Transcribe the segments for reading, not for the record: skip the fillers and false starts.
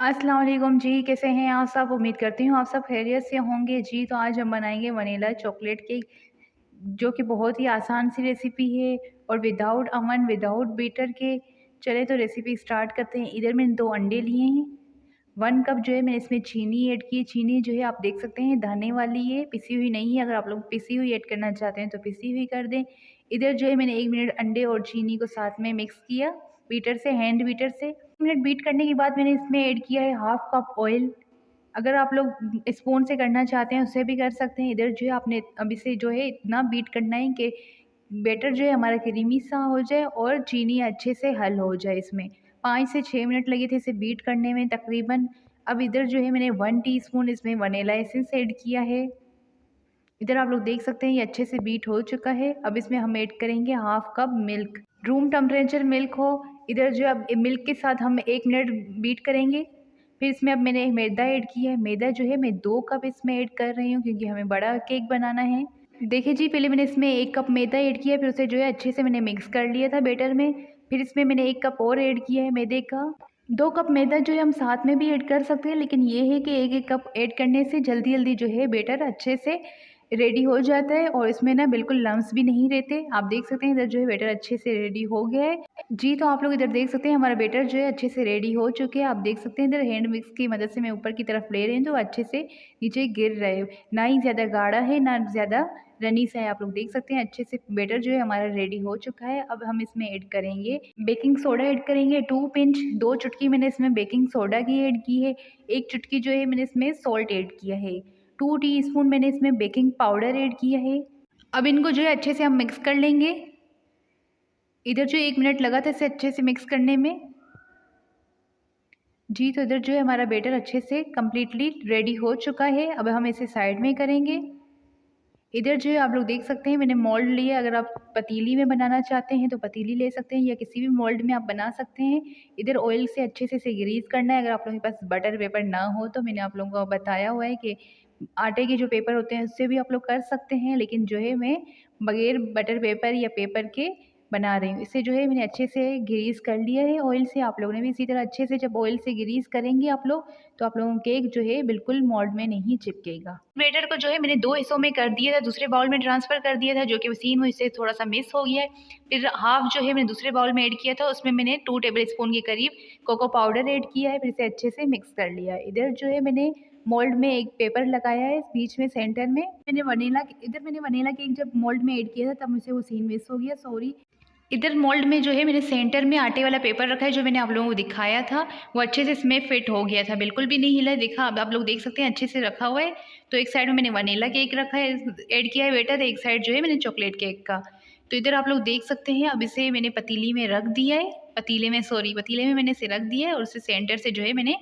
अस्सलाम वालेकुम जी, कैसे हैं आप सब? उम्मीद करती हूँ आप सब खैरियत से होंगे जी। तो आज हम बनाएँगे वनीला चॉकलेट केक, जो कि बहुत ही आसान सी रेसिपी है और विदाउट अवन, विदाउट बीटर के। चलिए तो रेसिपी स्टार्ट करते हैं। इधर मैंने 2 अंडे लिए हैं, 1 कप जो है मैंने इसमें चीनी ऐड की है। चीनी जो है आप देख सकते हैं दाने वाली है, पिसी हुई नहीं है। अगर आप लोग पिसी हुई ऐड करना चाहते हैं तो पिसी हुई कर दें। इधर जो है मैंने 1 मिनट अंडे और चीनी को साथ में मिक्स किया बीटर से, हैंड बीटर से। 1 मिनट बीट करने के बाद मैंने इसमें ऐड किया है हाफ कप ऑयल। अगर आप लोग स्पून से करना चाहते हैं उससे भी कर सकते हैं। इधर जो है आपने अब इसे जो है इतना बीट करना है कि बैटर जो है हमारा क्रीमी सा हो जाए और चीनी अच्छे से हल हो जाए। इसमें 5 से 6 मिनट लगे थे इसे बीट करने में तकरीबन। अब इधर जो है मैंने 1 टीस्पून इसमें वनीला एसेंस ऐड किया है। इधर आप लोग देख सकते हैं ये अच्छे से बीट हो चुका है। अब इसमें हम ऐड करेंगे half cup milk, room temperature milk हो। इधर जो अब मिल्क के साथ हम 1 मिनट बीट करेंगे। फिर इसमें अब मैंने मैदा ऐड किया है। मैदा जो है मैं 2 कप इसमें ऐड कर रही हूँ क्योंकि हमें बड़ा केक बनाना है। देखिए जी, पहले मैंने इसमें 1 कप मैदा ऐड किया, फिर उसे जो है अच्छे से मैंने मिक्स कर लिया था बैटर में। फिर इसमें मैंने 1 कप और ऐड किया है मैदे का। 2 कप मैदा जो है हम साथ में भी ऐड कर सकते हैं, लेकिन ये है कि 1-1 कप ऐड करने से जल्दी-जल्दी जो है बैटर अच्छे से रेडी हो जाता है और इसमें ना बिल्कुल लम्स भी नहीं रहते। आप देख सकते हैं इधर जो है बैटर अच्छे से रेडी हो गया है। जी, तो आप लोग इधर देख सकते हैं हमारा बैटर जो है अच्छे से रेडी हो चुके हैं। आप देख सकते हैं इधर हैंड मिक्स की मदद से मैं ऊपर की तरफ ले रही हूँ तो अच्छे से नीचे गिर रहे हो। ना ही ज़्यादा गाढ़ा है, ना ज़्यादा रनी सा है। आप लोग देख सकते हैं अच्छे से बैटर जो है हमारा रेडी हो चुका है। अब हम इसमें ऐड करेंगे बेकिंग सोडा ऐड करेंगे 2 पिंच, 2 चुटकी मैंने इसमें बेकिंग सोडा की ऐड की है। 1 चुटकी जो है मैंने इसमें सॉल्ट ऐड किया है। 2 टीस्पून मैंने इसमें बेकिंग पाउडर ऐड किया है। अब इनको जो है अच्छे से हम मिक्स कर लेंगे। इधर जो 1 मिनट लगा था इसे अच्छे से मिक्स करने में। जी, तो इधर जो है हमारा बैटर अच्छे से कंप्लीटली रेडी हो चुका है। अब हम इसे साइड में करेंगे। इधर जो है आप लोग देख सकते हैं मैंने मोल्ड लिया। अगर आप पतीली में बनाना चाहते हैं तो पतीली ले सकते हैं या किसी भी मोल्ड में आप बना सकते हैं। इधर ऑयल से अच्छे से इसे ग्रीस करना है। अगर आप लोगों के पास बटर पेपर ना हो तो मैंने आप लोगों को बताया हुआ है कि आटे के जो पेपर होते हैं उससे भी आप लोग कर सकते हैं, लेकिन जो है मैं बगैर बटर पेपर या पेपर के बना रही हूँ। इसे जो है मैंने अच्छे से ग्रीस कर लिया है ऑयल से। आप लोगों ने भी इसी तरह अच्छे से जब ऑयल से ग्रीस करेंगे आप लोग तो आप लोगों का केक जो है बिल्कुल मोल्ड में नहीं चिपकेगा। बैटर को जो है मैंने 2 हिस्सों में कर दिया था, दूसरे बाउल में ट्रांसफ़र कर दिया था जो कि उसी में से थोड़ा-सा मिस हो गया है। फिर हाफ़ जो है मैंने दूसरे बाउल में ऐड किया था, उसमें मैंने 2 टेबल स्पून के करीब कोको पाउडर ऐड किया है, फिर इसे अच्छे से मिक्स कर लिया है। इधर जो है मैंने मोल्ड में एक पेपर लगाया है बीच में सेंटर में। मैंने वनीला केक जब मोल्ड में ऐड किया था तब मुझसे वो सीन मिस हो गया, सॉरी। इधर मोल्ड में जो है मैंने सेंटर में आटे वाला पेपर रखा है जो मैंने आप लोगों को दिखाया था, वो अच्छे से इसमें फिट हो गया था, बिल्कुल भी नहीं हिला है। देखा, अब आप लोग देख सकते हैं अच्छे से रखा हुआ है। तो एक साइड में मैंने वनीला केक रखा है, ऐड किया है बैटर, एक साइड जो है मैंने चॉकलेट केक का। तो इधर आप लोग देख सकते हैं अब इसे मैंने पतीली में रख दिया है, पतीले में मैंने इसे रख दिया है और उसे सेंटर से जो है मैंने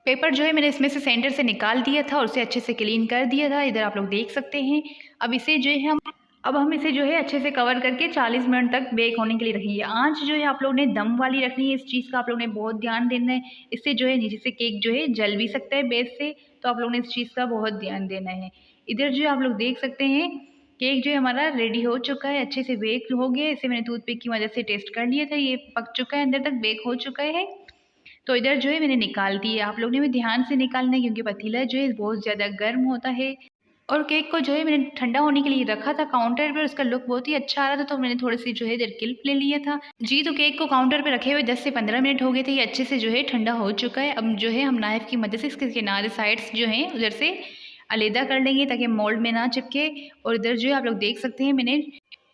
पेपर जो है मैंने इसमें से सेंटर से निकाल दिया था और उसे अच्छे से क्लीन कर दिया था। इधर आप लोग देख सकते हैं। अब इसे जो है हम इसे जो है अच्छे से कवर करके 40 मिनट तक बेक होने के लिए रखेंगे। आँच जो है आप लोग ने दम वाली रखनी है, इस चीज़ का आप लोग ने बहुत ध्यान देना है। इससे जो है नीचे से केक जो है जल भी सकता है बेस से, तो आप लोग ने इस चीज़ का बहुत ध्यान देना है। इधर जो है आप लोग देख सकते हैं केक जो है हमारा रेडी हो चुका है, अच्छे से बेक हो गया है। इसे मैंने टूथपिक की मदद से टेस्ट कर लिया था, ये पक चुका है, अंदर तक बेक हो चुका है। तो इधर जो है मैंने निकाल दी है। आप लोग ने भी ध्यान से निकालना है क्योंकि पतीला जो है बहुत ज़्यादा गर्म होता है। और केक को जो है मैंने ठंडा होने के लिए रखा था काउंटर पर, उसका लुक बहुत ही अच्छा आ रहा था तो मैंने थोड़ी सी जो है इधर क्लिप ले लिया था। जी, तो केक को काउंटर पे रखे हुए 10 से 15 मिनट हो गए थे, ये अच्छे से जो है ठंडा हो चुका है। अब जो है हम नाइफ़ की मदद से इसके किनारे साइड्स जो हैं उधर से अलग कर लेंगे ताकि मोल्ड में ना चिपके। और इधर जो है आप लोग देख सकते हैं मैंने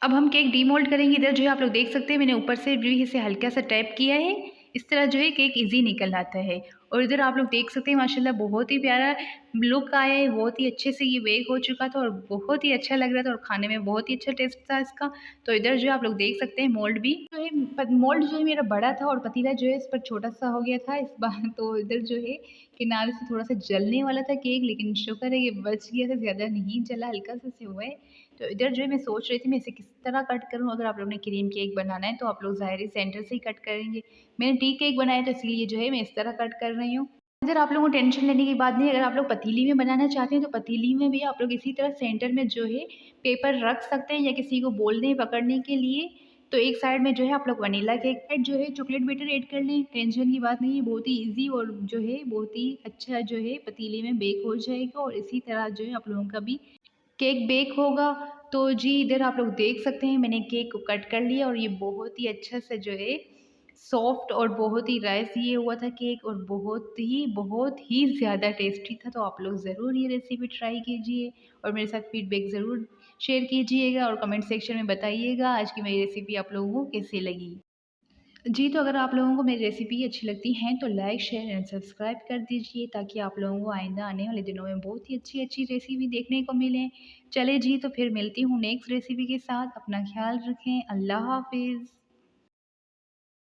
अब हम केक डीमोल्ड करेंगे। इधर जो है आप लोग देख सकते हैं मैंने ऊपर से भी इसे हल्का सा टैप किया है, इस तरह जो है केक ईज़ी निकल आता है। और इधर आप लोग देख सकते हैं माशाल्लाह बहुत ही प्यारा लुक आया है, बहुत ही अच्छे से ये बेक हो चुका था और बहुत ही अच्छा लग रहा था और खाने में बहुत ही अच्छा टेस्ट था इसका। तो इधर जो है आप लोग देख सकते हैं मोल्ड भी जो है मोल्ड जो है मेरा बड़ा था और पतीला जो है इस पर छोटा-सा हो गया था इस बार। तो इधर जो है किनारे से थोड़ा-सा जलने वाला था केक, लेकिन शुक्र है ये बच गया था, ज़्यादा नहीं जला, हल्का-सा से हुआ है। तो इधर जो है मैं सोच रही थी मैं इसे किस तरह कट करूँ। अगर आप लोगों ने क्रीम केक बनाना है तो आप लोग ज़ाहिर सेंटर से ही कट करेंगे। मैंने टी केक बनाया तो इसलिए जो है मैं इस तरह कट कर रही हूँ। इधर आप लोगों को टेंशन लेने की बात नहीं है। अगर आप लोग पतीली में बनाना चाहते हैं तो पतीली में भी आप लोग इसी तरह सेंटर में जो है पेपर रख सकते हैं या किसी को बोल दें पकड़ने के लिए तो एक साइड में जो है आप लोग वनीला केक साइड जो है चॉकलेट बैटर ऐड कर लें। टेंशन की बात नहीं है, बहुत ही ईज़ी और जो है बहुत ही अच्छा जो है पतीले में बेक हो जाएगा और इसी तरह जो है आप लोगों का भी केक बेक होगा। तो जी इधर आप लोग देख सकते हैं मैंने केक को कट कर लिया और ये बहुत ही अच्छा सा जो है सॉफ्ट और बहुत ही राइस ये हुआ था केक और बहुत ही ज़्यादा टेस्टी था। तो आप लोग ज़रूर ये रेसिपी ट्राई कीजिए और मेरे साथ फीडबैक ज़रूर शेयर कीजिएगा और कमेंट सेक्शन में बताइएगा आज की मेरी रेसिपी आप लोगों को कैसी लगी। जी, तो अगर आप लोगों को मेरी रेसिपी अच्छी लगती हैं तो लाइक, शेयर एंड सब्सक्राइब कर दीजिए ताकि आप लोगों को आइंदा आने वाले दिनों में बहुत ही अच्छी-अच्छी रेसिपी देखने को मिलें। चलिए जी, तो फिर मिलती हूँ नेक्स्ट रेसिपी के साथ। अपना ख़्याल रखें। अल्लाह हाफ़िज़।